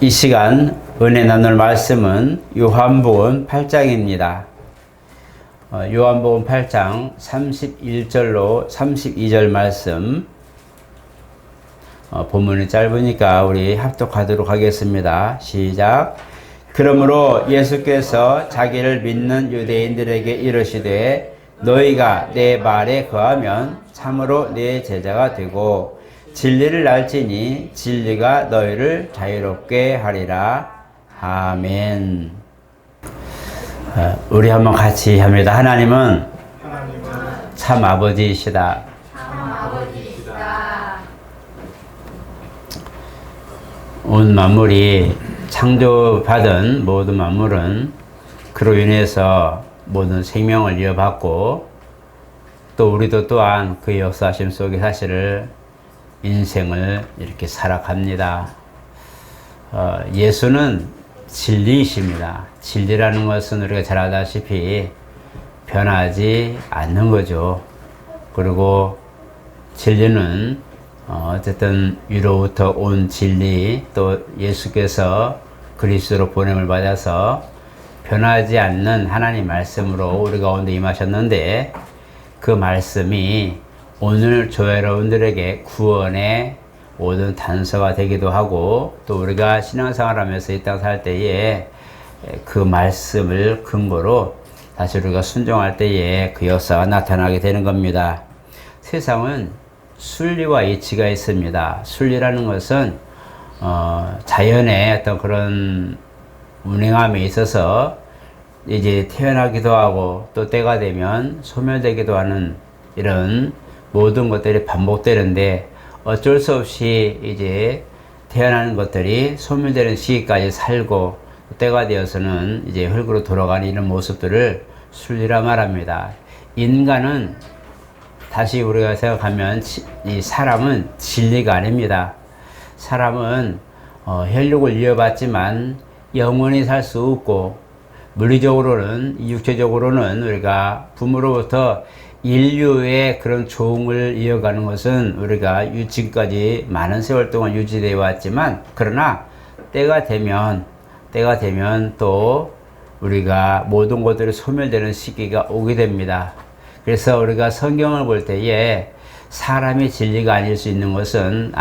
이 시간 은혜 나눌 말씀은 요한복음 8장입니다. 요한복음 8장 31절로 32절 말씀. 본문이 짧으니까 우리 합독하도록 하겠습니다. 시작. 그러므로 예수께서 자기를 믿는 유대인들에게 이르시되 너희가 내 말에 거하면 참으로 내 제자가 되고 진리를 알지니 진리가 너희를 자유롭게 하리라. 아멘. 우리 한번 같이 합니다. 하나님은 참 아버지이시다. 온 만물이 창조받은 모든 만물은 그로 인해서 모든 생명을 이어받고 또 우리도 또한 그 역사하심 속에 사실을 인생을 이렇게 살아갑니다. 예수는 진리이십니다. 진리라는 것은 우리가 잘 알다시피 변하지 않는 거죠. 그리고 진리는 어쨌든 위로부터 온 진리, 또 예수께서 그리스도로 보냄을 받아서 변하지 않는 하나님 말씀으로 우리 가운데 임하셨는데, 그 말씀이 오늘 저 여러분들에게 구원의 모든 단서가 되기도 하고, 또 우리가 신앙생활 하면서 이 땅 살 때에 그 말씀을 근거로 사실 우리가 순종할 때에 그 역사가 나타나게 되는 겁니다. 세상은 순리와 이치가 있습니다. 순리라는 것은 자연의 어떤 그런 운행함에 있어서 이제 태어나기도 하고 또 때가 되면 소멸되기도 하는 이런 모든 것들이 반복되는데, 어쩔 수 없이 이제 태어나는 것들이 소멸되는 시기까지 살고 때가 되어서는 이제 흙으로 돌아가는 이런 모습들을 순리라 말합니다. 인간은 다시 우리가 생각하면 이 사람은 진리가 아닙니다. 사람은 혈육을 이어받지만 영원히 살 수 없고, 물리적으로는, 육체적으로는 우리가 부모로부터 인류의 그런 종을 이어가는 것은 우리가 지금까지 많은 세월 동안 유지되어 왔지만, 그러나 때가 되면 또 우리가 모든 것들이 소멸되는 시기가 오게 됩니다. 그래서 우리가 성경을 볼 때에 사람이 진리가 아닐 수 있는 것은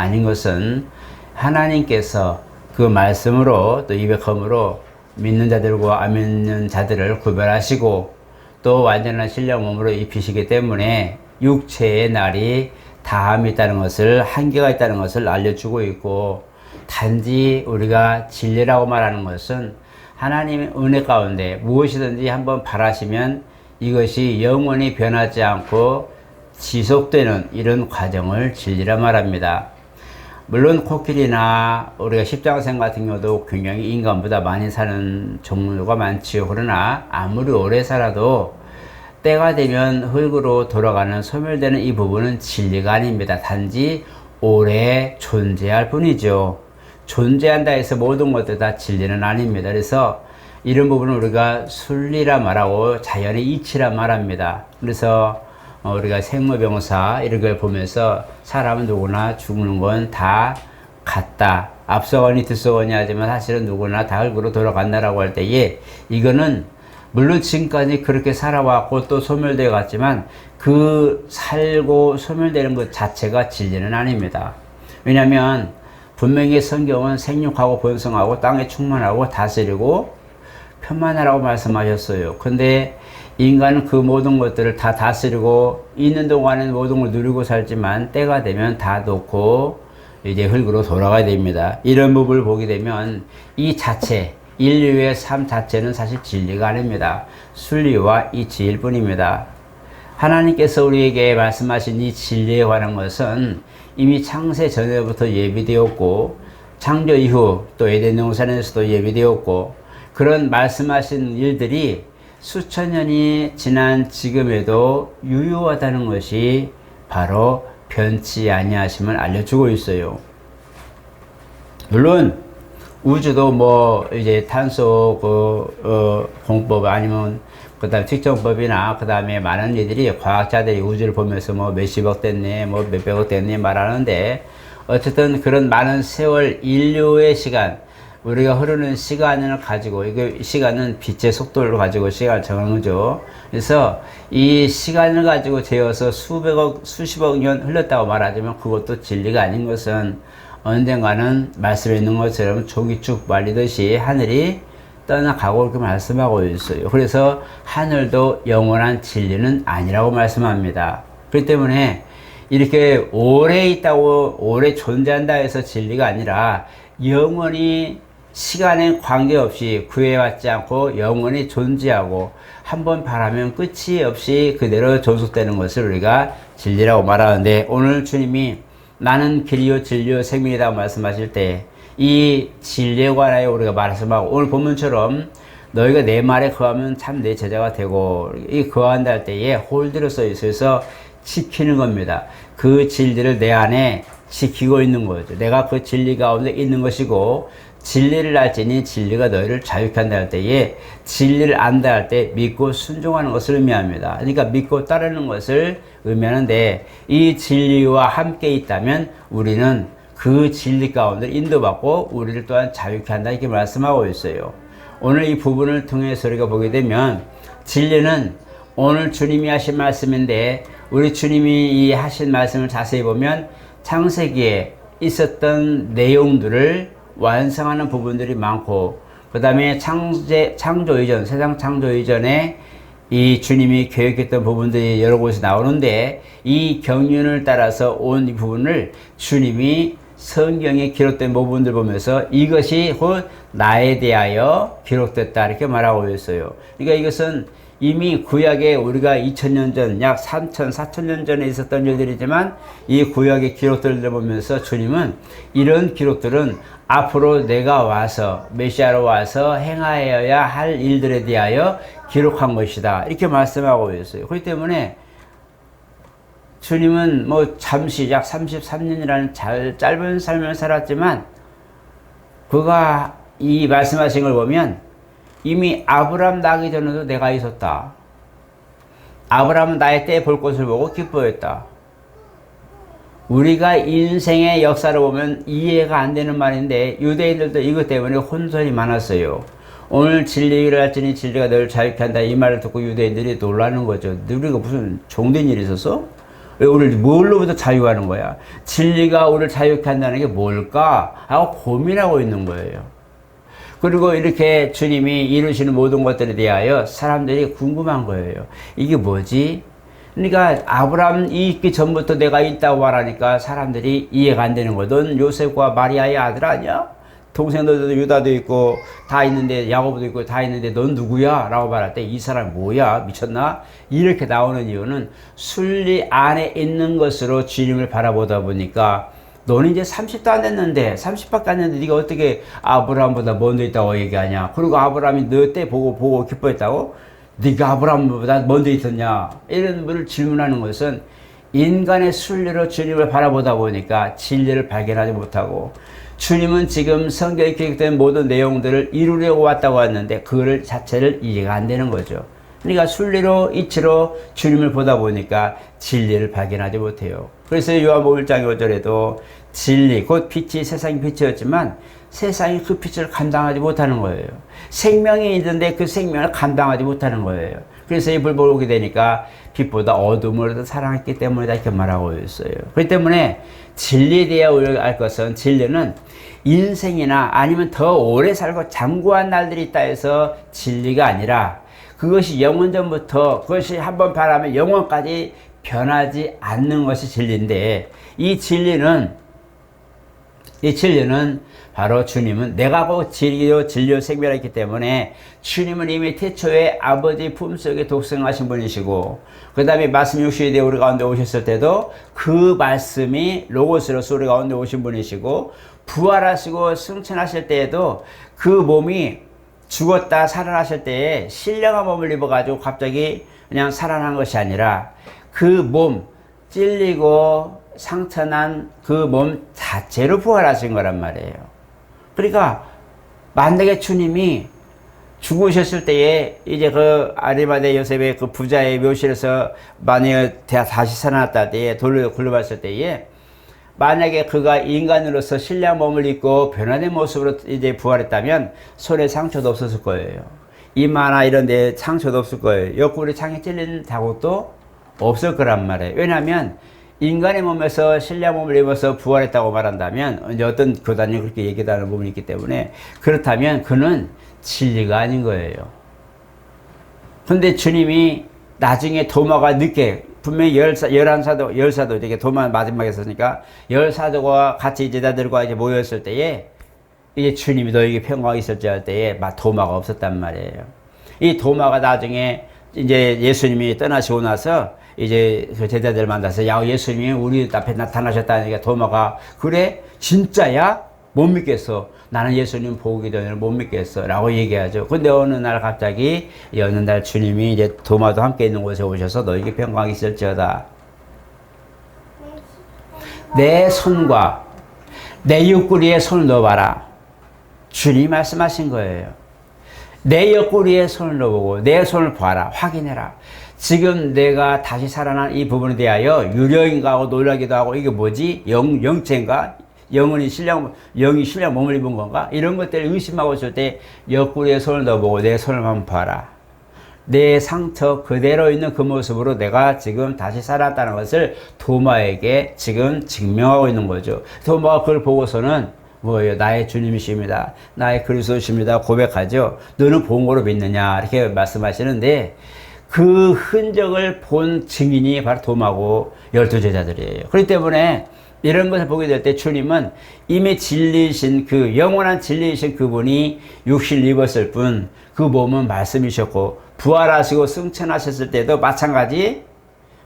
하나님께서 그 말씀으로 또 입백함으로 믿는 자들과 안 믿는 자들을 구별하시고 또 완전한 신령 몸으로 입히시기 때문에 육체의 날이 다함이 있다는 것을, 한계가 있다는 것을 알려주고 있고, 단지 우리가 진리라고 말하는 것은 하나님의 은혜 가운데 무엇이든지 한번 바라시면 이것이 영원히 변하지 않고 지속되는 이런 과정을 진리라 말합니다. 물론 코끼리나 우리가 십장생 같은 경우도 굉장히 인간보다 많이 사는 종류가 많지요. 그러나 아무리 오래 살아도 때가 되면 흙으로 돌아가는, 소멸되는 이 부분은 진리가 아닙니다. 단지 오래 존재할 뿐이죠. 존재한다 해서 모든 것들 다 진리는 아닙니다. 그래서 이런 부분을 우리가 순리라 말하고 자연의 이치라 말합니다. 그래서 우리가 생로병사 이런 걸 보면서 사람은 누구나 죽는 건 다 같다. 앞서거니 뒤서거니 하지만 사실은 누구나 다 흙으로 돌아간다라고 할 때에, 이거는 물론 지금까지 그렇게 살아왔고 또 소멸되어 갔지만 그 살고 소멸되는 것 자체가 진리는 아닙니다. 왜냐하면 분명히 성경은 생육하고 번성하고 땅에 충만하고 다스리고 편만하라고 말씀하셨어요. 근데 인간은 그 모든 것들을 다 다스리고 있는 동안에는 모든 걸 누리고 살지만 때가 되면 다 놓고 이제 흙으로 돌아가야 됩니다. 이런 부분을 보게 되면 이 자체, 인류의 삶 자체는 사실 진리가 아닙니다. 순리와 이치일 뿐입니다. 하나님께서 우리에게 말씀하신 이 진리에 관한 것은 이미 창세 전에부터 예비되었고, 창조 이후 또 에덴 동산에서도 예비되었고, 그런 말씀하신 일들이 수천 년이 지난 지금에도 유효하다는 것이 바로 변치 아니하심을 알려주고 있어요. 물론 우주도 뭐 이제 탄소 공법 아니면 그다음 측정법이나 그다음에 많은 일들이 과학자들이 우주를 보면서 뭐 몇십억 됐네, 뭐 몇백억 됐네 말하는데, 어쨌든 그런 많은 세월 인류의 시간, 우리가 흐르는 시간을 가지고, 이게 시간은 빛의 속도를 가지고 시간을 정하는 거죠. 그래서 이 시간을 가지고 재어서 수백억, 수십억 년 흘렀다고 말하자면 그것도 진리가 아닌 것은 언젠가는 말씀에 있는 것처럼 종이 쭉 말리듯이 하늘이 떠나가고 이렇게 말씀하고 있어요. 그래서 하늘도 영원한 진리는 아니라고 말씀합니다. 그렇기 때문에 이렇게 오래 있다고, 오래 존재한다 해서 진리가 아니라 영원히 시간에 관계없이 구애받지 않고 영원히 존재하고 한번 바라면 끝이 없이 그대로 존속되는 것을 우리가 진리라고 말하는데, 오늘 주님이 나는 길이요 진리요 생명이다 말씀하실 때 이 진리에 관하여 우리가 말씀하고, 오늘 본문처럼 너희가 내 말에 거하면 참 내 제자가 되고, 이 거한다 할 때에 홀드로 써 있어서 지키는 겁니다. 그 진리를 내 안에 지키고 있는 거죠. 내가 그 진리 가운데 있는 것이고, 진리를 알지니 진리가 너희를 자유케 한다 할 때에 진리를 안다 할 때 믿고 순종하는 것을 의미합니다. 그러니까 믿고 따르는 것을 의미하는데, 이 진리와 함께 있다면 우리는 그 진리 가운데 인도받고 우리를 또한 자유케 한다 이렇게 말씀하고 있어요. 오늘 이 부분을 통해서 우리가 보게 되면 진리는 오늘 주님이 하신 말씀인데, 우리 주님이 이 하신 말씀을 자세히 보면 창세기에 있었던 내용들을 완성하는 부분들이 많고, 그 다음에 창조 이전, 세상 창조 이전에 이 주님이 계획했던 부분들이 여러 곳에 나오는데, 이 경륜을 따라서 온 이 부분을 주님이 성경에 기록된 부분들 보면서 이것이 곧 나에 대하여 기록됐다 이렇게 말하고 있어요. 그러니까 이것은 이미 구약에 우리가 2000년 전, 약 3000, 4000년 전에 있었던 일들이지만, 이 구약의 기록들을 보면서 주님은 이런 기록들은 앞으로 내가 와서, 메시아로 와서 행하여야 할 일들에 대하여 기록한 것이다 이렇게 말씀하고 있어요. 그렇기 때문에 주님은 뭐 잠시 약 33년이라는 짧은 삶을 살았지만, 그가 이 말씀하신 걸 보면 이미 아브라함 나기 전에도 내가 있었다. 아브라함은 나의 때에 볼 것을 보고 기뻐했다. 우리가 인생의 역사를 보면 이해가 안 되는 말인데, 유대인들도 이것 때문에 혼선이 많았어요. 오늘 진리를 알지니 진리가 너를 자유케 한다 이 말을 듣고 유대인들이 놀라는 거죠. 우리가 무슨 종된 일이 있었어? 왜 우리를 뭘로부터 자유하는 거야? 진리가 우리를 자유케 한다는 게 뭘까? 하고 고민하고 있는 거예요. 그리고 이렇게 주님이 이루시는 모든 것들에 대하여 사람들이 궁금한 거예요. 이게 뭐지? 그러니까 아브라함이 있기 전부터 내가 있다고 말하니까 사람들이 이해가 안 되는 거야. 넌 요셉과 마리아의 아들 아니야? 동생들도 유다도 있고 다 있는데, 야고보도 있고 다 있는데 넌 누구야? 라고 말할 때 이 사람 뭐야? 미쳤나? 이렇게 나오는 이유는 순리 안에 있는 것으로 주님을 바라보다 보니까, 너는 이제 30도 안 됐는데, 30밖에 안 됐는데 네가 어떻게 아브라함보다 먼저 있다고 얘기하냐? 그리고 아브라함이 너 때 보고 기뻐했다고? 네가 아브라함보다 먼저 있었냐? 이런 분을 질문하는 것은 인간의 순리로 주님을 바라보다 보니까 진리를 발견하지 못하고, 주님은 지금 성경에 기록된 모든 내용들을 이루려고 왔다고 했는데 그걸 자체를 이해가 안 되는 거죠. 그러니까 순리로 이치로 주님을 보다 보니까 진리를 발견하지 못해요. 그래서 요한복음 1장 5절에도 진리 곧 빛이 세상의 빛이었지만 세상이 그 빛을 감당하지 못하는 거예요. 생명이 있는데 그 생명을 감당하지 못하는 거예요. 그래서 이 불 보게 되니까 빛보다 어둠을 더 사랑했기 때문이다 이렇게 말하고 있어요. 그렇기 때문에 진리에 대해 우리가 알 것은, 진리는 인생이나 아니면 더 오래 살고 장구한 날들이 있다 해서 진리가 아니라, 그것이 영원전부터 그것이 한번 바라면 영원까지 변하지 않는 것이 진리인데, 이 진리는 바로 주님은 내가 곧 진리요 진리요 생명이기 때문에, 주님은 이미 태초에 아버지 품속에 독생하신 분이시고, 그 다음에 말씀 육신이 되어 우리 가운데 오셨을 때도 그 말씀이 로고스로서 우리 가운데 오신 분이시고, 부활하시고 승천하실 때에도 그 몸이 죽었다 살아나실 때에 신령한 몸을 입어가지고 갑자기 그냥 살아난 것이 아니라, 그 몸 찔리고 상처난 그 몸 자체로 부활하신 거란 말이에요. 그러니까 만약에 주님이 죽으셨을 때에 이제 그 아리마대 요셉의 그 부자의 묘실에서 만약에 다시 살아났다 때에 돌려 굴러봤을 때에 만약에 그가 인간으로서 신령 몸을 입고 변화된 모습으로 이제 부활했다면 손에 상처도 없었을 거예요. 이마나 이런 데 상처도 없을 거예요. 옆구리 창에 찔린 자국도 없을 거란 말이에요. 왜냐하면 인간의 몸에서 신령 몸을 입어서 부활했다고 말한다면 이제 어떤 교단이 그렇게 얘기하는 부분이 있기 때문에 그렇다면 그는 진리가 아닌 거예요. 근데 주님이 나중에 도마가 늦게 분명히 11사도 이렇게 도마 마지막에 썼으니까 10사도가 같이 제자들과 이제 모였을 때에 이제 주님이 너에게 평강이 있을지 할 때에 도마가 없었단 말이에요. 이 도마가 나중에 이제 예수님이 떠나시고 나서 이제 그 제자들 만나서 야 예수님이 우리 앞에 나타나셨다니까 도마가 그래 진짜야? 못 믿겠어. 나는 예수님 보기 전에 못 믿겠어. 라고 얘기하죠. 근데 어느 날 갑자기 어느 날 주님이 이제 도마도 함께 있는 곳에 오셔서 너에게 평강이 있을지어다. 내 손과 내 옆구리에 손을 넣어봐라. 주님이 말씀하신 거예요. 내 옆구리에 손을 넣어보고 내 손을 봐라. 확인해라. 지금 내가 다시 살아난 이 부분에 대하여 유령인가 하고 놀라기도 하고 이게 뭐지? 영체인가? 영이 신령 몸을 입은 건가? 이런 것들을 의심하고 있을 때 옆구리에 손을 넣어보고 내 손을 한번 봐라. 내 상처 그대로 있는 그 모습으로 내가 지금 다시 살았다는 것을 도마에게 지금 증명하고 있는 거죠. 도마가 그걸 보고서는 뭐예요? 나의 주님이십니다. 나의 그리스도십니다. 고백하죠. 너는 본 거로 믿느냐? 이렇게 말씀하시는데 그 흔적을 본 증인이 바로 도마고 12제자들이에요. 그렇기 때문에 이런 것을 보게 될 때 주님은 이미 진리이신 그 영원한 진리이신 그분이 육신을 입었을 뿐 그 몸은 말씀이셨고 부활하시고 승천하셨을 때도 마찬가지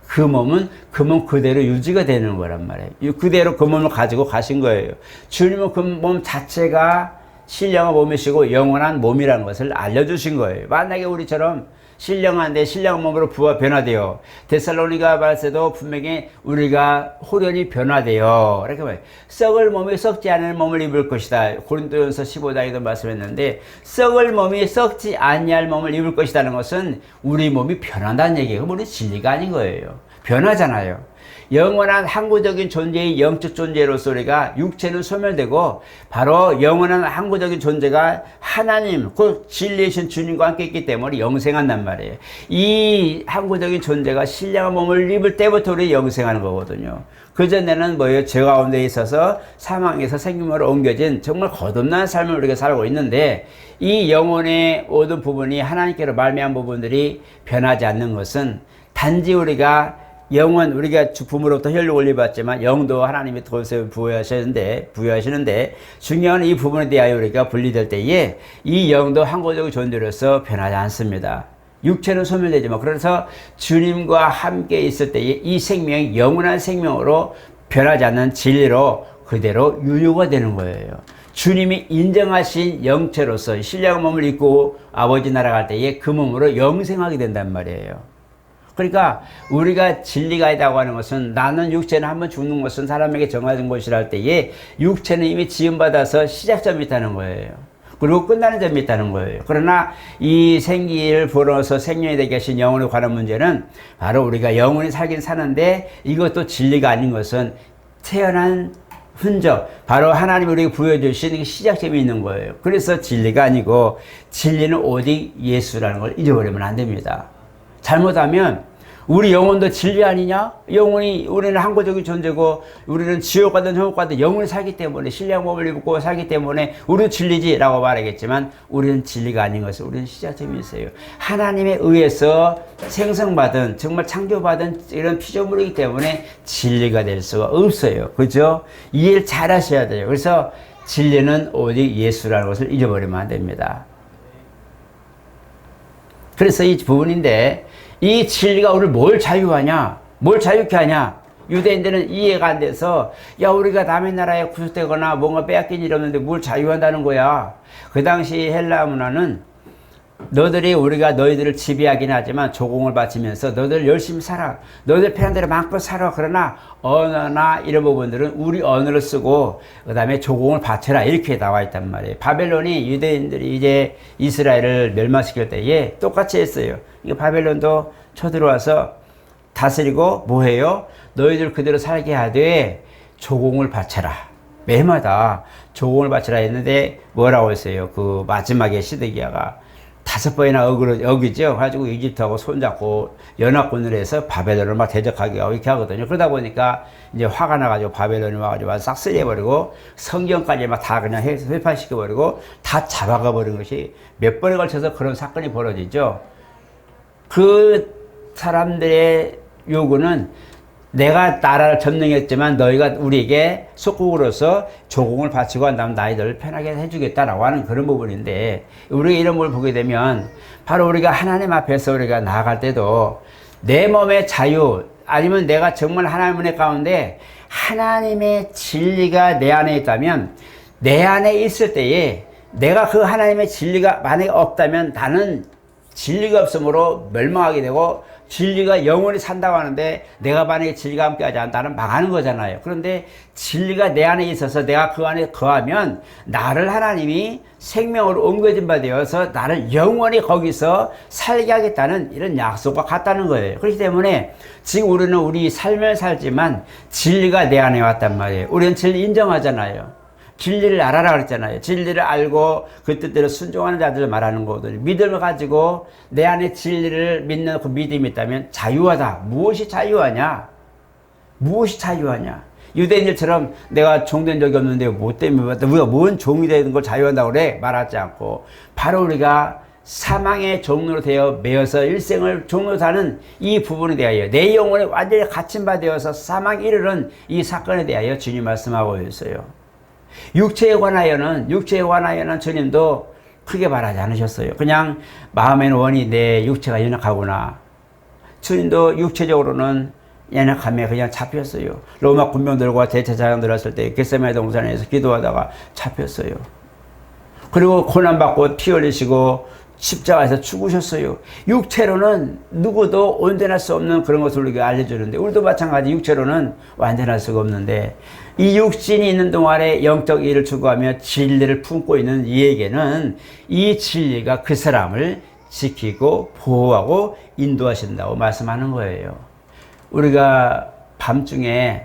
그 몸은 그 몸 그대로 유지가 되는 거란 말이에요. 그대로 그 몸을 가지고 가신 거예요. 주님은 그 몸 자체가 신령한 몸이시고 영원한 몸이라는 것을 알려주신 거예요. 만약에 우리처럼 신령한데 신령한 몸으로 변화되어 데살로니가 말세도 분명히 우리가 호련히 변화되어 이렇게 말해요. 썩을 몸이 썩지 않은 몸을 입을 것이다. 고린도전서 15장에도 말씀했는데 썩을 몸이 썩지 아니할 몸을 입을 것이라는 것은 우리 몸이 변한다는 얘기예요. 그럼 우리 진리가 아닌 거예요. 변하잖아요. 영원한 항구적인 존재의 영적 존재로서 우리가 육체는 소멸되고 바로 영원한 항구적인 존재가 하나님, 그 진리이신 주님과 함께 있기 때문에 영생한단 말이에요. 이 항구적인 존재가 신령한 몸을 입을 때부터 우리 영생하는 거거든요. 그전에는 뭐예요? 죄 가운데 있어서 사망에서 생명으로 옮겨진 정말 거듭난 삶을 우리가 살고 있는데 이 영혼의 모든 부분이 하나님께로 말미암은 부분들이 변하지 않는 것은 단지 우리가 영은 우리가 부모로부터 혈육 올려받지만 영도 하나님이 그것을 부여하시는데 중요한 이 부분에 대하여 우리가 분리될 때에 이 영도 항구적인 존재로서 변하지 않습니다. 육체는 소멸되지만 그래서 주님과 함께 있을 때에 이 생명이 영원한 생명으로 변하지 않는 진리로 그대로 유효가 되는 거예요. 주님이 인정하신 영체로서 신령한 몸을 입고 아버지 나라 갈 때에 그 몸으로 영생하게 된단 말이에요. 그러니까 우리가 진리가 있다고 하는 것은 나는 육체는 한번 죽는 것은 사람에게 정해진 것이라 할 때에 육체는 이미 지음받아서 시작점이 있다는 거예요. 그리고 끝나는 점이 있다는 거예요. 그러나 이 생기를 불어서 생명이 되게 하신 영혼에 관한 문제는 바로 우리가 영혼이 살긴 사는데 이것도 진리가 아닌 것은 태어난 흔적, 바로 하나님이 우리에게 부여주신 시작점이 있는 거예요. 그래서 진리가 아니고 진리는 오직 예수라는 걸 잊어버리면 안 됩니다. 잘못하면 우리 영혼도 진리 아니냐? 우리는 항구적인 존재고 우리는 지옥 가든 천국 가든 영혼이 살기 때문에 신령한 몸을 입고 살기 때문에 우리는 진리지라고 말하겠지만 우리는 진리가 아닌 것은 우리는 시작점이 있어요. 하나님에 의해서 생성받은 정말 창조받은 이런 피조물이기 때문에 진리가 될 수가 없어요. 그죠? 이해를 잘 하셔야 돼요. 그래서 진리는 오직 예수라는 것을 잊어버리면 안 됩니다. 그래서 이 부분인데 이 진리가 우리를 뭘 자유하냐? 뭘 자유케 하냐? 유대인들은 이해가 안 돼서 야 우리가 남의 나라에 구속되거나 뭔가 빼앗긴 일이 없는데 뭘 자유한다는 거야. 그 당시 헬라 문화는 우리가 너희들을 지배하긴 하지만 조공을 바치면서 너희들 열심히 살아. 너희들 편한 대로 마음껏 살아. 그러나 언어나 이런 부분들은 우리 언어를 쓰고 그 다음에 조공을 바쳐라. 이렇게 나와 있단 말이에요. 바벨론이 유대인들이 이제 이스라엘을 멸망시킬 때에 똑같이 했어요. 이게 바벨론도 쳐들어와서 다스리고 뭐해요? 너희들 그대로 살게 하되 조공을 바쳐라. 매해마다 조공을 바쳐라 했는데 뭐라고 했어요? 그 마지막에 시드기야가 5번이나 어기죠. 가지고 이집트하고 손잡고 연합군을 해서 바벨론을 막 대적하게 하고 이렇게 하거든요. 그러다 보니까 이제 화가 나가지고 바벨론이 와가지고 싹쓸이해버리고 성경까지 막 다 그냥 회파시켜버리고 다 잡아가 버린 것이 몇 번에 걸쳐서 그런 사건이 벌어지죠. 그 사람들의 요구는 내가 나라를 점령했지만 너희가 우리에게 속국으로서 조공을 바치고 한 다음 너희들을 편하게 해주겠다라고 하는 그런 부분인데, 우리가 이런 걸 보게 되면 바로 우리가 하나님 앞에서 우리가 나아갈 때도 내 몸의 자유, 아니면 내가 정말 하나님 은혜 가운데 하나님의 진리가 내 안에 있다면, 내 안에 있을 때에 내가 그 하나님의 진리가 만약에 없다면 나는 진리가 없으므로 멸망하게 되고, 진리가 영원히 산다고 하는데 내가 만약에 진리가 함께하지 않다면 망하는 거잖아요. 그런데 진리가 내 안에 있어서 내가 그 안에 거하면 나를 하나님이 생명으로 옮겨진 바 되어서 나를 영원히 거기서 살게 하겠다는 이런 약속과 같다는 거예요. 그렇기 때문에 지금 우리는 우리 삶을 살지만 진리가 내 안에 왔단 말이에요. 우리는 진리 인정하잖아요. 진리를 알아라 그랬잖아요. 진리를 알고 그 뜻대로 순종하는 자들을 말하는 거거든요. 믿음을 가지고 내 안에 진리를 믿는 그 믿음이 있다면 자유하다. 무엇이 자유하냐? 무엇이 자유하냐? 유대인들처럼 내가 종된 적이 없는데 뭐 때문에 우리가 뭔 종이 되는 걸 자유한다고 그래? 말하지 않고 바로 우리가 사망의 종로로 되어 매여서 일생을 종로 사는 이 부분에 대하여 내 영혼이 완전히 갇힌 바 되어서 사망에 이르는 이 사건에 대하여 주님 말씀하고 있어요. 육체에 관하여는 주님도 크게 말하지 않으셨어요. 그냥 마음에는 원이 내 육체가 연약하구나. 주님도 육체적으로는 연약함에 그냥 잡혔어요. 로마 군병들과 대제사장 들었을 때 겟세마네 동산에서 기도하다가 잡혔어요. 그리고 고난받고 피 흘리시고 십자가에서 죽으셨어요. 육체로는 누구도 온전할 수 없는 그런 것을 우리가 알려주는데, 우리도 마찬가지 육체로는 완전할 수가 없는데, 이 육신이 있는 동안에 영적 일을 추구하며 진리를 품고 있는 이에게는 이 진리가 그 사람을 지키고 보호하고 인도하신다고 말씀하는 거예요. 우리가 밤중에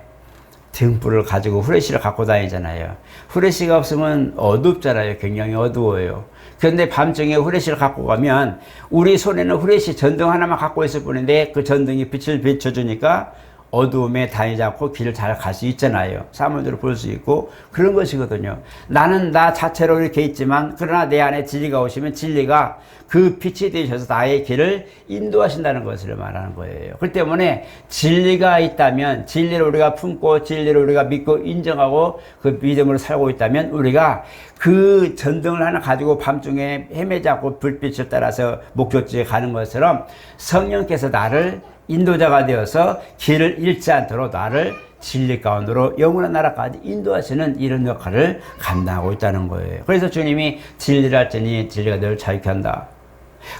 등불을 가지고 후레쉬를 갖고 다니잖아요. 후레쉬가 없으면 어둡잖아요. 굉장히 어두워요. 그런데 밤중에 후레쉬를 갖고 가면 우리 손에는 후레쉬 전등 하나만 갖고 있을 뿐인데 그 전등이 빛을 비춰주니까 어두움에 다니지 않고 길을 잘 갈 수 있잖아요. 사물들을 볼 수 있고 그런 것이거든요. 나는 나 자체로 이렇게 있지만 그러나 내 안에 진리가 오시면 진리가 그 빛이 되셔서 나의 길을 인도하신다는 것을 말하는 거예요. 그렇기 때문에 진리가 있다면, 진리를 우리가 품고 진리를 우리가 믿고 인정하고 그 믿음으로 살고 있다면 우리가 그 전등을 하나 가지고 밤중에 헤매지 않고 불빛을 따라서 목적지에 가는 것처럼 성령께서 나를 인도자가 되어서 길을 잃지 않도록 나를 진리 가운데로 영원한 나라까지 인도하시는 이런 역할을 감당하고 있다는 거예요. 그래서 주님이 진리를 할지니 진리가 너를 자유케 한다.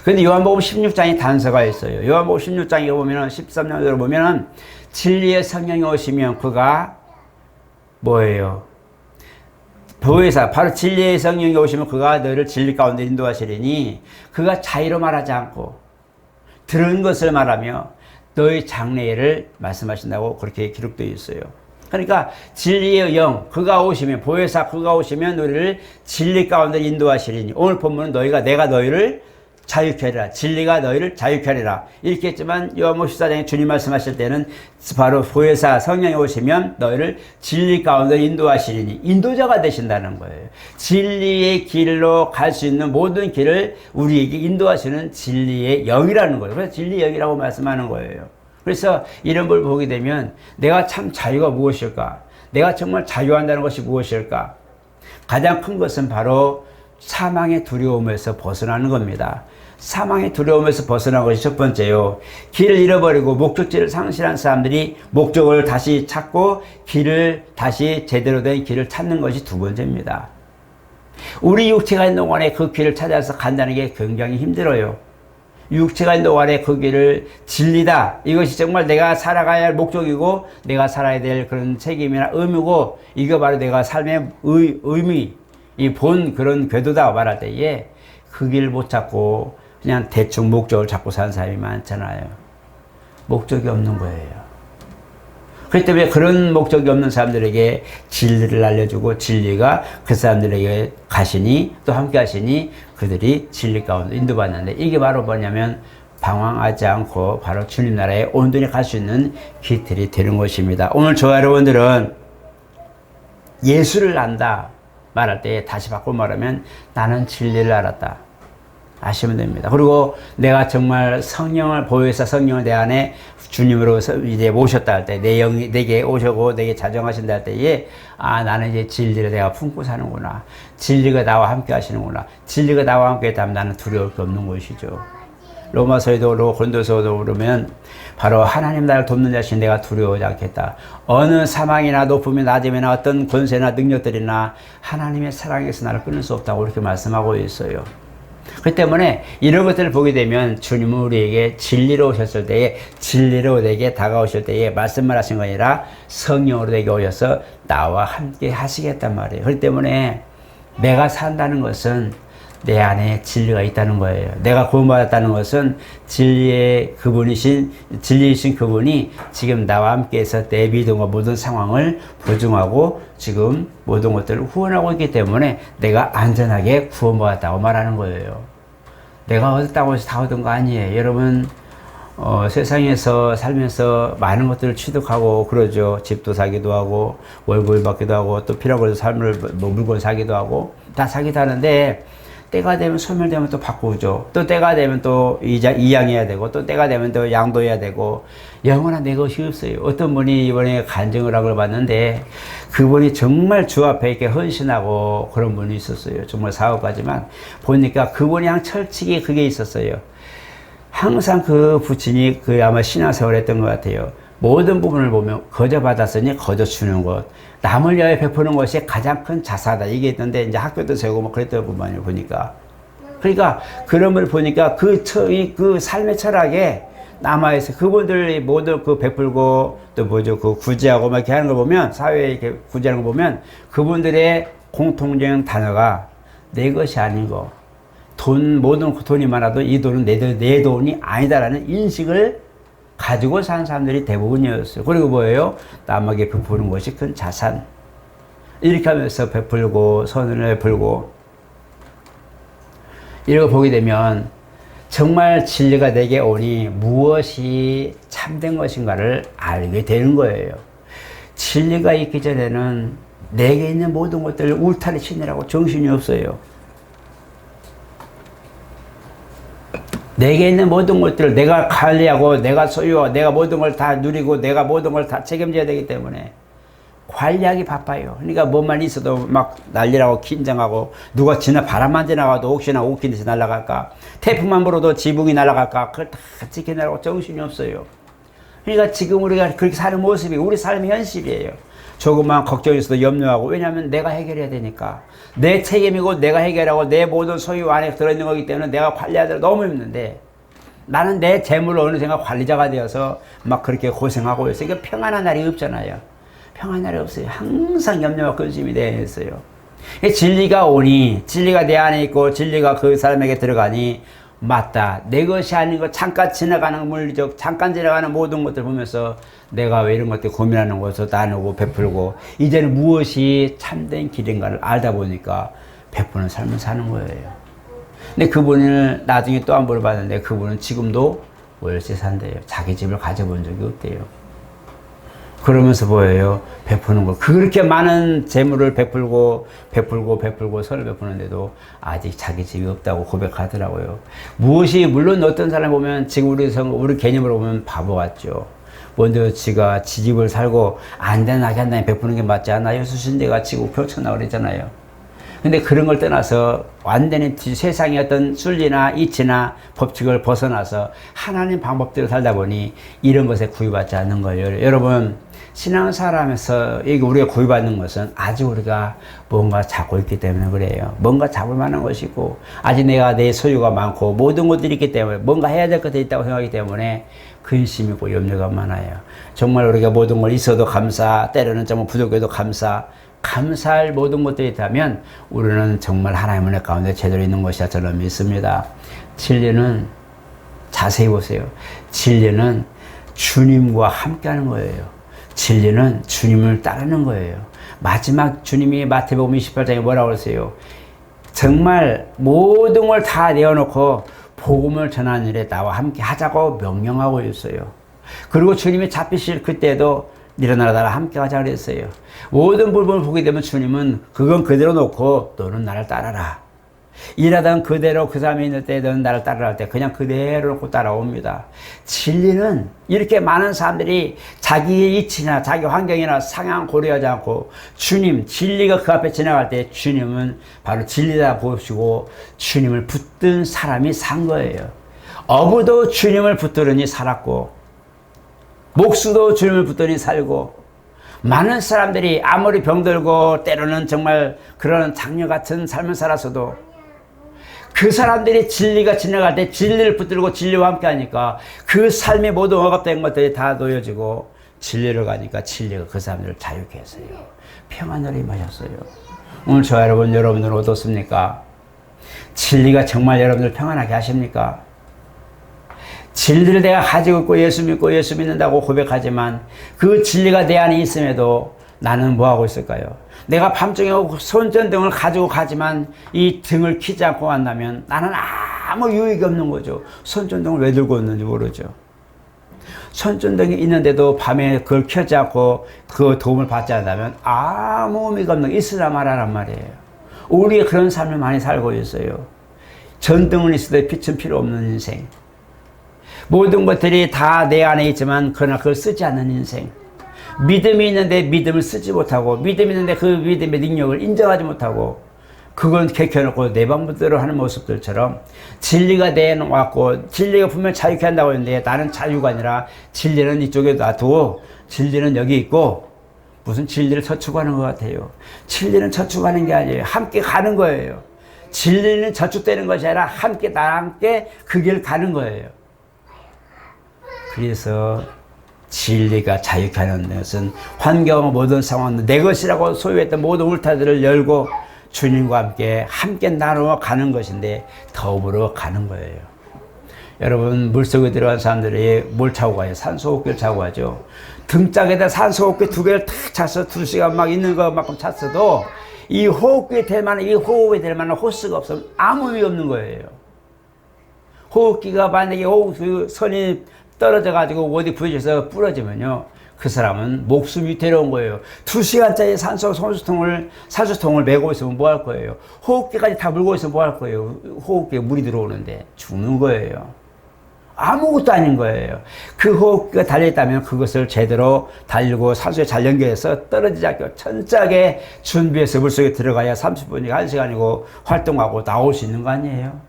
그런데 요한복음 16장에 단서가 있어요. 요한복음 16장에 보면은 13장으로 보면은 진리의 성령이 오시면 그가 뭐예요? 보혜사, 바로 진리의 성령이 오시면 그가 너를 진리 가운데 인도하시리니 그가 자의로 말하지 않고 들은 것을 말하며 너의 장래를 말씀하신다고 그렇게 기록되어 있어요. 그러니까 진리의 영, 그가 오시면, 보혜사 그가 오시면 너희를 진리 가운데 인도하시리니, 오늘 본문은 내가 너희를 자유케 하리라, 진리가 너희를 자유케 하리라 이렇게 했지만 요한복음 14장에 주님 말씀하실 때는 바로 보혜사 성령이 오시면 너희를 진리 가운데 인도하시리니, 인도자가 되신다는 거예요. 진리의 길로 갈 수 있는 모든 길을 우리에게 인도하시는 진리의 영이라는 거예요. 그래서 진리의 영이라고 말씀하는 거예요. 그래서 이런 걸 보게 되면 내가 참 자유가 무엇일까? 내가 정말 자유한다는 것이 무엇일까? 가장 큰 것은 바로 사망의 두려움에서 벗어나는 겁니다. 사망의 두려움에서 벗어난 것이 첫 번째요. 길을 잃어버리고 목적지를 상실한 사람들이 목적을 다시 찾고 길을 다시 제대로 된 길을 찾는 것이 두 번째입니다. 우리 육체가 있는 동안에 그 길을 찾아서 간다는 게 굉장히 힘들어요. 육체가 있는 동안에 그 길을 진리다, 이것이 정말 내가 살아가야 할 목적이고 내가 살아야 될 그런 책임이나 의무고, 이거 바로 내가 삶의 의미, 이 본 그런 궤도다 말할 때에 그 길 못 찾고 그냥 대충 목적을 잡고 사는 사람이 많잖아요. 목적이 없는 거예요. 그렇기 때문에 그런 목적이 없는 사람들에게 진리를 알려주고 진리가 그 사람들에게 가시니 또 함께 하시니 그들이 진리 가운데 인도받는데 이게 바로 뭐냐면 방황하지 않고 바로 주님 나라에 온전히 갈 수 있는 길들이 되는 것입니다. 오늘 저와 여러분들은 예수를 안다 말할 때 다시 바꿔 말하면 나는 진리를 알았다 아시면 됩니다. 그리고 내가 정말 성령을 보혜사 성령을 내 안에 주님으로 이제 모셨다 할 때 내 영이 내게 오셔고 내게 자정하신다 할 때에 나는 이제 진리를 내가 품고 사는구나. 진리가 나와 함께 하시는구나. 진리가 나와 함께 있다면 나는 두려울 게 없는 것이죠. 로마서에도 그러고 고린도서에도 그러면 바로 하나님 나를 돕는 자신 내가 두려워하지 않겠다. 어느 사망이나 높음이 낮음이나 어떤 권세나 능력들이나 하나님의 사랑에서 나를 끊을 수 없다고 이렇게 말씀하고 있어요. 그렇기 때문에 이런 것들을 보게 되면 주님은 우리에게 진리로 오셨을 때에 진리로 내게 다가오실 때에 말씀만 하신 거 아니라 성령으로 내게 오셔서 나와 함께 하시겠단 말이에요. 그렇기 때문에 내가 산다는 것은 내 안에 진리가 있다는 거예요. 내가 구원받았다는 것은 진리이신 그분이 지금 나와 함께해서 내 믿음과 모든 상황을 보증하고 지금 모든 것들을 후원하고 있기 때문에 내가 안전하게 구원받았다고 말하는 거예요. 내가 얻었다고 해서 다 얻은 거 아니에요. 여러분 세상에서 살면서 많은 것들을 취득하고 그러죠. 집도 사기도 하고 월급을 받기도 하고 또 필요한 것도 물건 사기도 하고 다 사기도 하는데 때가 되면 소멸되면 또 바꾸죠. 또 때가 되면 또 이양해야 되고 또 때가 되면 또 양도해야 되고 영원한 내 것이 없어요. 어떤 분이 이번에 간증을 하고 봤는데 그분이 정말 주 앞에 이렇게 헌신하고 그런 분이 있었어요. 정말 사업가지만 보니까 그분이 항상 철칙이 그게 있었어요. 항상 그 부친이 아마 신앙생활을 했던 것 같아요. 모든 부분을 보면 거저 받았으니 거저 주는 것. 남을 위하여 베푸는 것이 가장 큰 자사다. 이게 있던데, 이제 학교도 세우고 뭐 그랬던 것만요, 보니까. 그러니까, 그런 걸 보니까 그 삶의 철학에 남아있어. 그분들이 모두 베풀고, 또 구제하고 막 이렇게 하는 걸 보면, 사회에 이렇게 구제하는 걸 보면, 그분들의 공통적인 단어가 내 것이 아니고, 모든 돈이 많아도 이 돈은 내 돈이 아니다라는 인식을 가지고 사는 사람들이 대부분이었어요. 그리고 뭐예요? 남에게 베푸는 것이 큰 자산. 이렇게 하면서 베풀고 선을 베풀고 이런 거 보게 되면 정말 진리가 내게 오니 무엇이 참된 것인가를 알게 되는 거예요. 진리가 있기 전에는 내게 있는 모든 것들을 울타리 치느라고 정신이 없어요. 내게 있는 모든 것들을 내가 관리하고 내가 소유하고 내가 모든 걸 다 누리고 내가 모든 걸 다 책임져야 되기 때문에 관리하기 바빠요. 그러니까 뭐만 있어도 막 난리라고 긴장하고 누가 바람만 지나가도 혹시나 옷깃에서 날아갈까 태풍만 불어도 지붕이 날아갈까 그걸 다 지켜내라고 정신이 없어요. 그러니까 지금 우리가 그렇게 사는 모습이 우리 삶의 현실이에요. 조금만 걱정이 있어도 염려하고 왜냐하면 내가 해결해야 되니까 내 책임이고 내가 해결하고 내 모든 소유 안에 들어있는 거기 때문에 내가 관리하느라 너무 힘든데 나는 내 재물을 어느 생각 관리자가 되어서 막 그렇게 고생하고 있어요. 그러니까 평안한 날이 없잖아요. 평안한 날이 없어요. 항상 염려와 근심이 되어 있어요. 진리가 오니 진리가 내 안에 있고 진리가 그 사람에게 들어가니 맞다. 내 것이 아닌 것 잠깐 지나가는 물리적 잠깐 지나가는 모든 것들 보면서 내가 왜 이런 것들 고민하는 것을 나누고 베풀고 이제는 무엇이 참된 길인가를 알다 보니까 베푸는 삶을 사는 거예요. 근데 그분을 나중에 또 한 번 봤는데 그분은 지금도 월세 산대요. 자기 집을 가져본 적이 없대요. 그러면서 뭐예요? 베푸는 거. 그렇게 많은 재물을 베풀고 선을 베푸는데도 아직 자기 집이 없다고 고백하더라고요. 물론 어떤 사람 보면 지금 우리 개념으로 보면 바보 같죠. 먼저 지가 지집을 살고 안전하게 한 다음에 베푸는 게 맞지 않나요? 수신대가 지고 펼쳐나오고 그랬잖아요. 근데 그런 걸 떠나서 완전히 세상의 어떤 순리나 이치나 법칙을 벗어나서 하나님 방법대로 살다 보니 이런 것에 구애받지 않는 거예요. 여러분, 신앙생활하면서 우리가 구애받는 것은 아직 우리가 뭔가 잡고 있기 때문에 그래요. 뭔가 잡을 만한 것이고 아직 내 소유가 많고 모든 것들이 있기 때문에 뭔가 해야 될 것들이 있다고 생각하기 때문에 근심이고 염려가 많아요. 정말 우리가 모든 걸 있어도 감사, 때로는 정말 부족해도 감사할 모든 것들이 있다면 우리는 정말 하나님의 은혜 가운데 제대로 있는 것이라 저는 믿습니다. 진리는 자세히 보세요. 진리는 주님과 함께하는 거예요. 진리는 주님을 따르는 거예요. 마지막 주님이 마태복음 28장에 뭐라고 그러세요? 정말 모든 걸 다 내어놓고 복음을 전하는 일에 나와 함께 하자고 명령하고 있어요. 그리고 주님이 잡히실 그때도 일어나라 나라 함께 하자 그랬어요. 모든 부분을 보게 되면 주님은 그건 그대로 놓고 너는 나를 따라라. 일하던 그대로 그 사람이 있는 때 너는 나를 따르라 할 때 그냥 그대로 놓고 따라옵니다. 진리는 이렇게 많은 사람들이 자기의 이치나 자기 환경이나 상황 고려하지 않고 주님, 진리가 그 앞에 지나갈 때 주님은 바로 진리다 보시고 주님을 붙든 사람이 산 거예요. 어부도 주님을 붙들으니 살았고 목수도 주님을 붙들으니 살고 많은 사람들이 아무리 병들고 때로는 정말 그런 장녀 같은 삶을 살았어도 그 사람들이 진리가 지나갈 때 진리를 붙들고 진리와 함께 하니까 그 삶의 모든 억압된 것들이 다 놓여지고 진리를 가니까 진리가 그 사람들을 자유케 했어요. 평안을 임하셨어요. 오늘 저와 여러분들은 어떻습니까? 진리가 정말 여러분들 평안하게 하십니까? 진리를 내가 가지고 있고 예수 믿는다고 고백하지만 그 진리가 내 안에 있음에도 나는 뭐하고 있을까요? 내가 밤중에 손전등을 가지고 가지만 이 등을 켜지 않고 간다면 나는 아무 유익이 없는 거죠. 손전등을 왜 들고 있는지 모르죠. 손전등이 있는데도 밤에 그걸 켜지 않고 그 도움을 받지 않는다면 아무 의미가 없는 거 있으라 말하란 말이에요. 우리가 그런 삶을 많이 살고 있어요. 전등은 있어도 빛은 필요 없는 인생. 모든 것들이 다 내 안에 있지만 그러나 그걸 쓰지 않는 인생. 믿음이 있는데 믿음을 쓰지 못하고 믿음이 있는데 그 믿음의 능력을 인정하지 못하고 그건 개켜놓고 내 방법대로 하는 모습들처럼 진리가 내놓았고 진리가 분명 자유케 한다고 했는데 나는 자유가 아니라 진리는 이쪽에 놔두고 진리는 여기 있고 무슨 진리를 저축하는 것 같아요. 진리는 저축하는 게 아니에요. 함께 가는 거예요. 진리는 저축되는 것이 아니라 함께 나랑 함께 그 길 가는 거예요. 그래서 진리가 자유케 하는 것은 환경 모든 상황 내 것이라고 소유했던 모든 울타리들을 열고 주님과 함께 나누어 가는 것인데 더불어 가는 거예요. 여러분 물속에 들어간 사람들이 뭘 차고 가요? 산소호흡기를 차고 가죠. 등짝에다 산소호흡기 2개를 탁 차서 2시간 막 있는 것만큼 찼어도 이 호흡이 될 만한 호스가 없으면 아무 의미 없는 거예요. 호흡기가 만약에 그 선이 떨어져 가지고 어디 부딪혀서 부러지면요 그 사람은 목숨 위태로운 거예요. 2시간짜리 산소통을 메고 있으면 뭐 할 거예요? 호흡기까지 다 물고 있으면 뭐 할 거예요? 호흡기에 물이 들어오는데 죽는 거예요. 아무것도 아닌 거예요. 그 호흡기가 달려있다면 그것을 제대로 달리고 산소에 잘 연결해서 떨어지지 않게 천천하게 준비해서 물속에 들어가야 30분이고 1시간이고 활동하고 나올 수 있는 거 아니에요?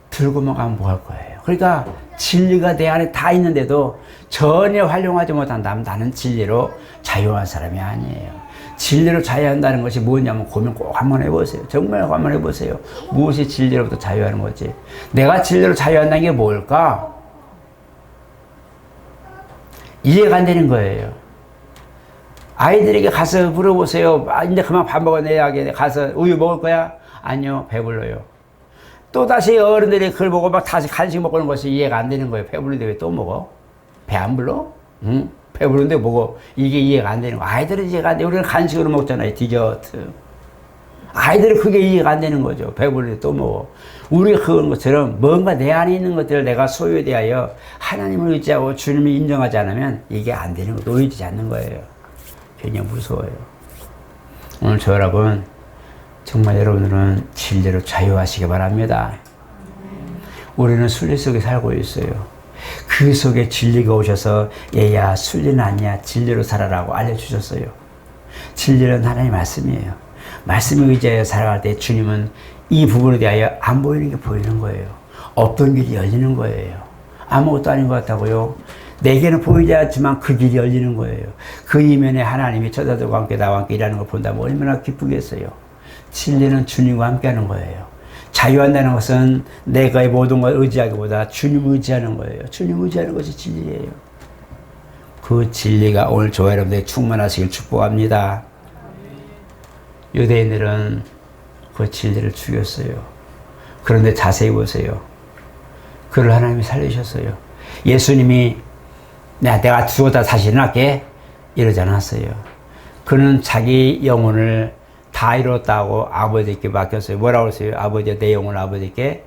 들고만 가면 뭐 할 거예요? 그러니까 진리가 내 안에 다 있는데도 전혀 활용하지 못한다면 나는 진리로 자유한 사람이 아니에요. 진리로 자유한다는 것이 뭐냐면 고민 꼭 한번 해보세요. 정말 한번 해보세요. 무엇이 진리로부터 자유하는 거지? 내가 진리로 자유한다는 게 뭘까? 이해가 안 되는 거예요. 아이들에게 가서 물어보세요. 이제 그만 밥 먹어내야 가서 우유 먹을 거야? 아니요, 배불러요. 또다시 어른들이 그걸 보고 막 다시 간식 먹는 것이 이해가 안 되는 거예요. 배부른데 왜 또 먹어? 배 안 불러? 응? 배부른데 먹어. 이게 이해가 안 되는 거. 아이들은 이해가 안 돼. 우리는 간식으로 먹잖아요. 디저트. 아이들은 그게 이해가 안 되는 거죠. 배부른데 또 먹어. 우리가 그런 것처럼 뭔가 내 안에 있는 것들을 내가 소유에 대하여 하나님을 의지하고 주님을 인정하지 않으면 이게 안 되는 거, 놓여지지 않는 거예요. 굉장히 무서워요. 오늘 저 여러분 정말 여러분들은 진리로 자유하시기 바랍니다. 우리는 순리 속에 살고 있어요. 그 속에 진리가 오셔서 얘야 순리는 아니야 진리로 살아라고 알려주셨어요. 진리는 하나님의 말씀이에요. 말씀에 의지하여 살아갈 때 주님은 이 부분에 대하여 안 보이는 게 보이는 거예요. 없던 길이 열리는 거예요. 아무것도 아닌 것 같다고요. 내게는 보이지 않지만 그 길이 열리는 거예요. 그 이면에 하나님이 저자들과 함께 나와 함께 일하는 걸 본다면 얼마나 기쁘겠어요. 진리는 주님과 함께 하는 거예요. 자유한다는 것은 내가의 모든 걸 의지하기보다 주님을 의지하는 거예요. 주님을 의지하는 것이 진리예요. 그 진리가 오늘 저와 여러분들에게 충만하시길 축복합니다. 유대인들은 그 진리를 죽였어요. 그런데 자세히 보세요. 그를 하나님이 살리셨어요. 예수님이 내가 죽었다 다시 일어날게 이러지 않았어요. 그는 자기 영혼을 다 이뤘다고 아버지께 맡겼어요. 뭐라고 했어요? 아버지, 내 영혼을 아버지께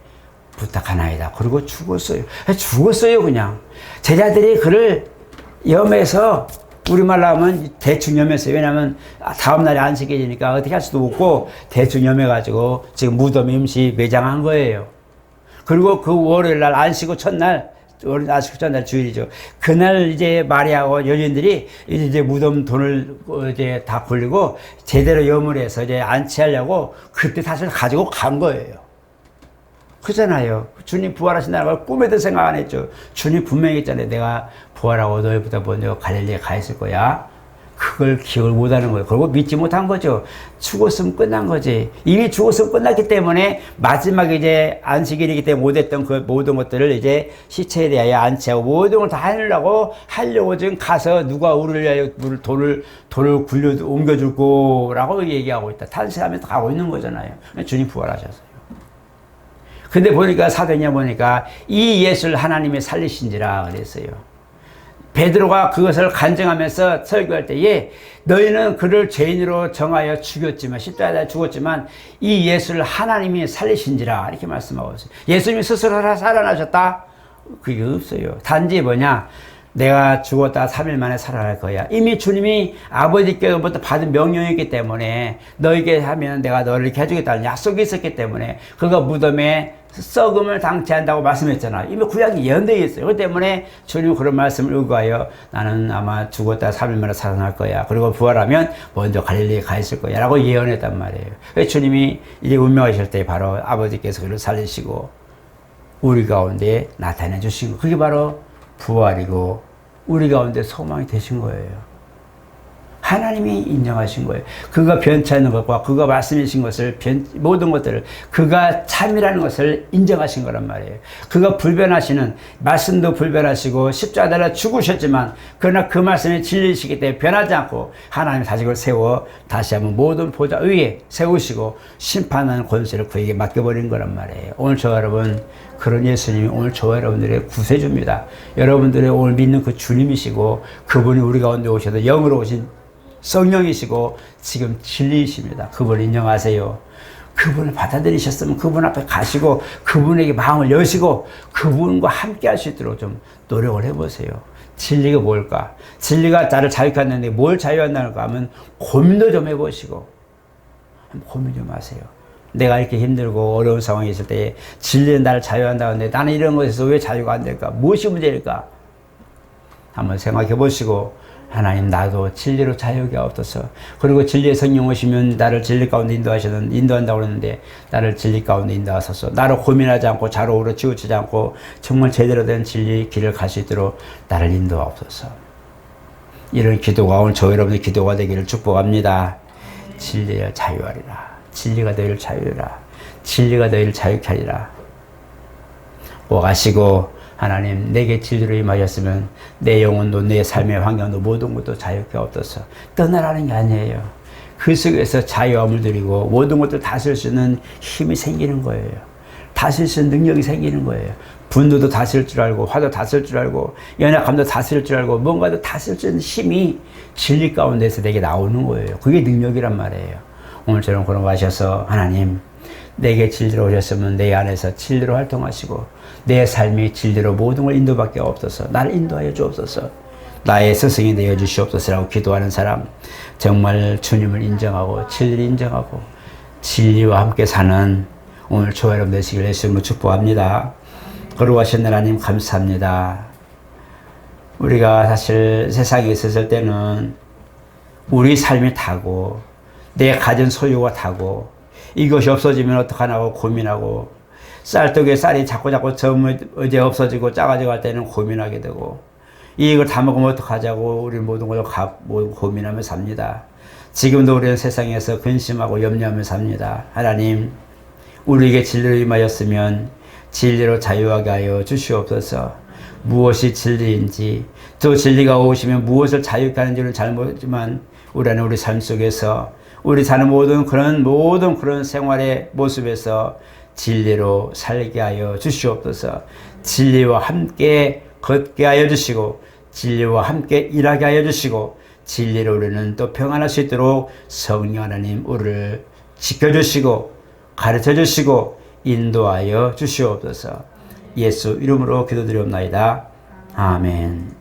부탁하나이다. 그리고 죽었어요. 죽었어요, 그냥. 제자들이 그를 염해서, 우리말로 하면 대충 염했어요. 왜냐하면 다음날에 안식일이니까 어떻게 할 수도 없고 대충 염해가지고 지금 무덤 임시 매장한 거예요. 그리고 그 월요일날 안식 후 첫날, 안식 후 첫날 주일이죠. 그날 이제 마리아하고 여인들이 이제 무덤 돈을 이제 다 굴리고 제대로 염을 해서 이제 안치하려고 그때 사실 가지고 간 거예요. 그잖아요. 주님 부활하신다는 걸 꿈에도 생각 안 했죠. 주님 분명히 했잖아요. 내가 부활하고 너희보다 먼저 갈릴리에 가 있을 거야. 그걸 기억을 못 하는 거예요. 그리고 믿지 못한 거죠. 죽었으면 끝난 거지. 이미 죽었으면 끝났기 때문에 마지막에 이제 안식일이기 때문에 못했던 그 모든 것들을 이제 시체에 대하여 안치하고 모든 걸 다 하려고 지금 가서 누가 우리를 위하여 돈을 굴려 옮겨줄 거라고 얘기하고 있다. 탄식하면서 가고 있는 거잖아요. 주님 부활하셨어요. 근데 보니까 사도행전 보니까 이 예수를 하나님이 살리신지라 그랬어요. 베드로가 그것을 간증하면서 설교할 때에 너희는 그를 죄인으로 정하여 죽였지만 십자가에 죽었지만 이 예수를 하나님이 살리신지라 이렇게 말씀하고 있어요. 예수님이 스스로 살아나셨다? 그게 없어요. 단지 뭐냐? 내가 죽었다 3일 만에 살아날 거야. 이미 주님이 아버지께로부터 받은 명령이기 때문에 너에게 하면 내가 너를 이렇게 해주겠다는 약속이 있었기 때문에 그가 무덤에 썩음을 당치한다고 말씀했잖아요. 이미 구약이 예언되어 있어요. 그렇기 때문에 주님 그런 말씀을 의거하여 나는 아마 죽었다 3일 만에 살아날 거야. 그리고 부활하면 먼저 갈릴리에 가 있을 거야. 라고 예언했단 말이에요. 그래서 주님이 이제 운명하실 때 바로 아버지께서 그를 살리시고 우리 가운데 나타내 주신 거. 그게 바로 부활이고 우리 가운데 소망이 되신 거예요. 하나님이 인정하신 거예요. 그가 변치하는 것과 그가 말씀이신 것을 모든 것들을 그가 참이라는 것을 인정하신 거란 말이에요. 그가 불변하시는 말씀도 불변하시고 십자가에 죽으셨지만 그러나 그 말씀이 진리시기 때문에 변하지 않고 하나님 다시 그걸 세워 다시 한번 모든 보좌 위에 세우시고 심판하는 권세를 그에게 맡겨버린 거란 말이에요. 오늘 저와 여러분 그런 예수님이 오늘 저와 여러분들의 구세주입니다. 여러분들의 오늘 믿는 그 주님이시고 그분이 우리 가운데 오셔서 영으로 오신 성령이시고 지금 진리이십니다. 그분을 인정하세요. 그분을 받아들이셨으면 그분 앞에 가시고 그분에게 마음을 여시고 그분과 함께 할 수 있도록 좀 노력을 해보세요. 진리가 뭘까? 진리가 나를 자유케 하는데 뭘 자유한다는가 하면 고민도 좀 해보시고 고민 좀 하세요. 내가 이렇게 힘들고 어려운 상황에 있을 때 진리는 나를 자유한다는데 나는 이런 것에서 왜 자유가 안 될까? 무엇이 문제일까? 한번 생각해 보시고 하나님 나도 진리로 자유하게 하옵소서. 그리고 진리의 성령 오시면 나를 진리 가운데 인도한다고 그러는데 나를 진리 가운데 인도하소서. 나를 고민하지 않고 좌로우로 치우치지 않고 정말 제대로 된 진리 길을 갈 수 있도록 나를 인도하옵소서. 이런 기도가 오늘 저 여러분의 기도가 되기를 축복합니다. 진리를 자유하리라. 진리가 너희를 자유하리라. 진리가 너희를 자유케 하리라. 오가시고 하나님 내게 진리로 임하셨으면 내 영혼도 내 삶의 환경도 모든 것도 자유케 없어서 떠나라는 게 아니에요. 그 속에서 자유함을 누리고 모든 것들 다스릴 수 있는 힘이 생기는 거예요. 다스릴 수 있는 능력이 생기는 거예요. 분노도 다스릴 줄 알고 화도 다스릴 줄 알고 연약함도 다스릴 줄 알고 뭔가도 다스릴 수 있는 힘이 진리 가운데서 내게 나오는 거예요. 그게 능력이란 말이에요. 오늘처럼 그런 거 하셔서 하나님 내게 진리로 오셨으면 내 안에서 진리로 활동하시고 내 삶이 진리로 모든 걸 인도받게 없어서 나를 인도하여 주옵소서. 나의 스승이 되어 주시옵소서라고 기도하는 사람 정말 주님을 인정하고 진리를 인정하고 진리와 함께 사는 오늘 저와 여러분 되시길 예수님으로 축복합니다. 거룩하신 하나님 감사합니다. 우리가 사실 세상에 있었을 때는 우리 삶이 다고 내 가진 소유가 다고 이것이 없어지면 어떡하냐고 고민하고 쌀떡에 쌀이 자꾸 어제 없어지고 작아지고 할 때는 고민하게 되고 이걸 다 먹으면 어떡하자고 우리 모든 걸 고민하며 삽니다. 지금도 우리는 세상에서 근심하고 염려하며 삽니다. 하나님 우리에게 진리로 임하였으면 진리로 자유하게 하여 주시옵소서. 무엇이 진리인지 또 진리가 오시면 무엇을 자유케 하는지는 잘 모르지만 우리는 우리 삶 속에서 우리 사는 모든 그런 생활의 모습에서 진리로 살게 하여 주시옵소서. 진리와 함께 걷게 하여 주시고 진리와 함께 일하게 하여 주시고 진리로 우리는 또 평안할 수 있도록 성령 하나님 우리를 지켜주시고 가르쳐 주시고 인도하여 주시옵소서. 예수 이름으로 기도드리옵나이다. 아멘.